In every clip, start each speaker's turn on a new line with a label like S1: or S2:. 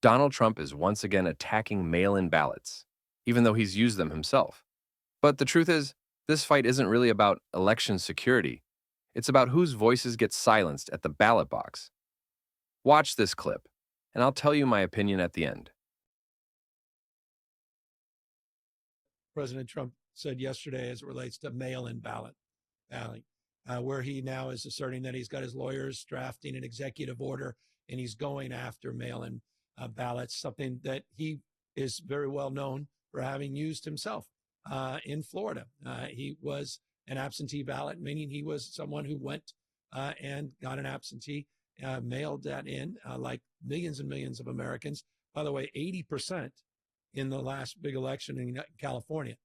S1: Donald Trump is once again attacking mail in ballots, even though he's used them himself. But the truth is, this fight isn't really about election security. It's about whose voices get silenced at the ballot box. Watch this clip, and I'll tell you my opinion at the end.
S2: President Trump said yesterday as it relates to mail-in balloting, where he now is asserting that he's got his lawyers drafting an executive order and he's going after mail-in ballots, something that he is very well known for having used himself in Florida. He was an absentee ballot, meaning he was someone who went and got an absentee, mailed that in, like millions and millions of Americans. By the way, 80% in the last big election in California,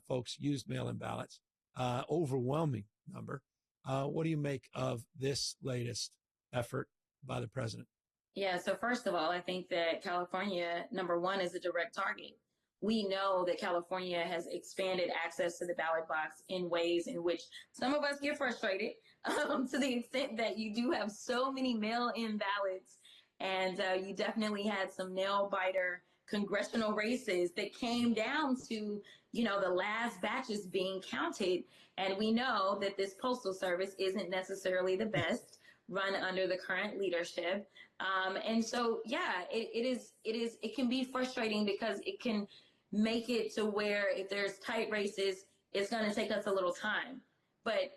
S2: folks used mail-in ballots, overwhelming number. What do you make of this latest effort by the president?
S3: Yeah, so first of all, I think that California, number one, is a direct target. We know that California has expanded access to the ballot box in ways in which some of us get frustrated, to the extent that you do have so many mail-in ballots, and you definitely had some nail-biter congressional races that came down to, the last batches being counted. And we know that this postal service isn't necessarily the best run under the current leadership. And so, yeah, it can be frustrating because it can make it to where if there's tight races, it's going to take us a little time. But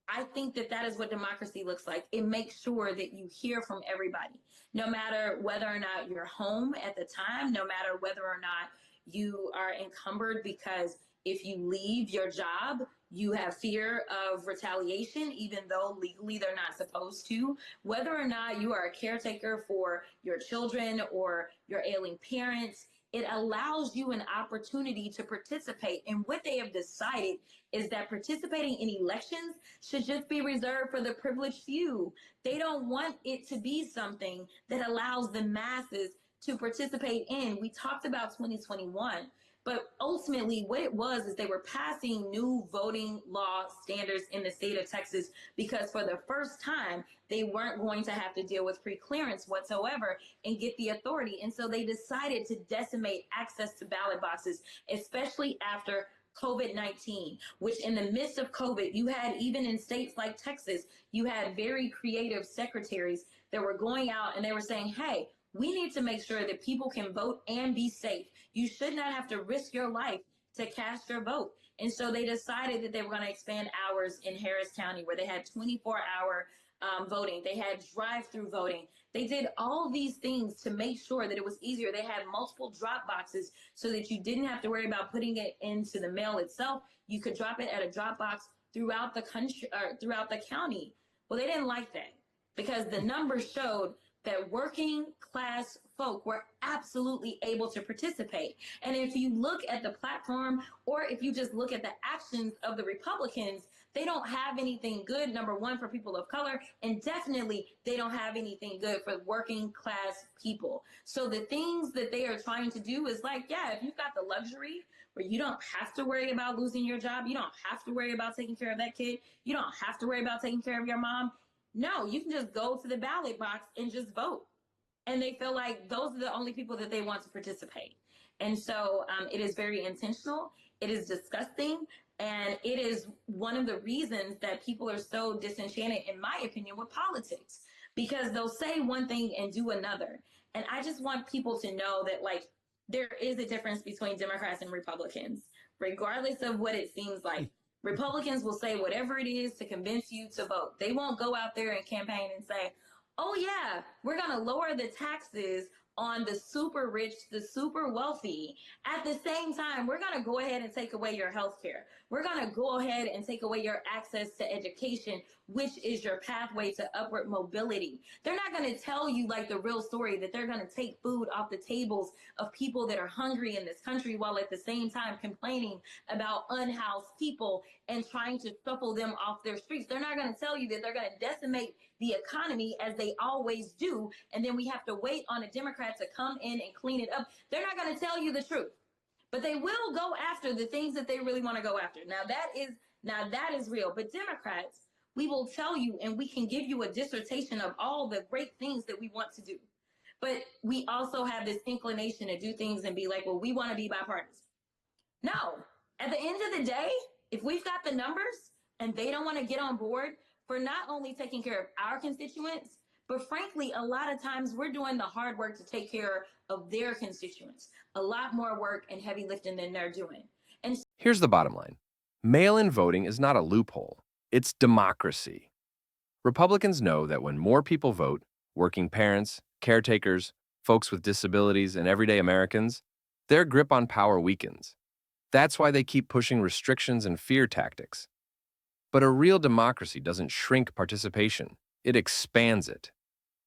S3: I think that that is what democracy looks like. It makes sure that you hear from everybody, no matter whether or not you're home at the time, no matter whether or not you are encumbered because if you leave your job, you have fear of retaliation, even though legally they're not supposed to. Whether or not you are a caretaker for your children or your ailing parents, it allows you an opportunity to participate. And what they have decided is that participating in elections should just be reserved for the privileged few. They don't want it to be something that allows the masses to participate in. We talked about 2021. But ultimately, what it was is they were passing new voting law standards in the state of Texas because for the first time, they weren't going to have to deal with pre-clearance whatsoever and get the authority. And so they decided to decimate access to ballot boxes, especially after COVID-19, which in the midst of COVID, you had, even in states like Texas, you had very creative secretaries that were going out and they were saying, hey, we need to make sure that people can vote and be safe. You should not have to risk your life to cast your vote. And so they decided that they were going to expand hours in Harris County, where they had 24-hour voting. They had drive-through voting. They did all these things to make sure that it was easier. They had multiple drop boxes so that you didn't have to worry about putting it into the mail itself. You could drop it at a drop box throughout the country or throughout the county. Well, they didn't like that because the numbers showed that working class folk were absolutely able to participate. And if you look at the platform, or if you just look at the actions of the Republicans, they don't have anything good, number one, for people of color, and definitely they don't have anything good for working class people. So the things that they are trying to do is like, yeah, if you've got the luxury where you don't have to worry about losing your job, you don't have to worry about taking care of that kid, you don't have to worry about taking care of your mom, no, you can just go to the ballot box and just vote. And they feel like those are the only people that they want to participate. And so it is very intentional. It is disgusting. And it is one of the reasons that people are so disenchanted, in my opinion, with politics, because they'll say one thing and do another. And I just want people to know that, like, there is a difference between Democrats and Republicans, regardless of what it seems like. Republicans will say whatever it is to convince you to vote. They won't go out there and campaign and say, oh, yeah, we're going to lower the taxes on the super rich, the super wealthy. At the same time, we're going to go ahead and take away your health care. We're going to go ahead and take away your access to education, which is your pathway to upward mobility. They're not going to tell you, like, the real story, that they're going to take food off the tables of people that are hungry in this country, while at the same time complaining about unhoused people and trying to shuffle them off their streets. They're not going to tell you that they're going to decimate the economy, as they always do, and then we have to wait on a Democrat to come in and clean it up. They're not going to tell you the truth, but they will go after the things that they really want to go after. Now that is real. But Democrats, we will tell you, and we can give you a dissertation of all the great things that we want to do. But we also have this inclination to do things and be like, well, we want to be bipartisan. No, at the end of the day, if we've got the numbers and they don't want to get on board for not only taking care of our constituents, but frankly, a lot of times we're doing the hard work to take care of their constituents. A lot more work and heavy lifting than they're doing. And
S1: Here's the bottom line. Mail-in voting is not a loophole. It's democracy. Republicans know that when more people vote, working parents, caretakers, folks with disabilities, and everyday Americans, their grip on power weakens. That's why they keep pushing restrictions and fear tactics. But a real democracy doesn't shrink participation. It expands it.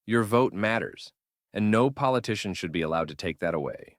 S1: Your vote matters, and no politician should be allowed to take that away.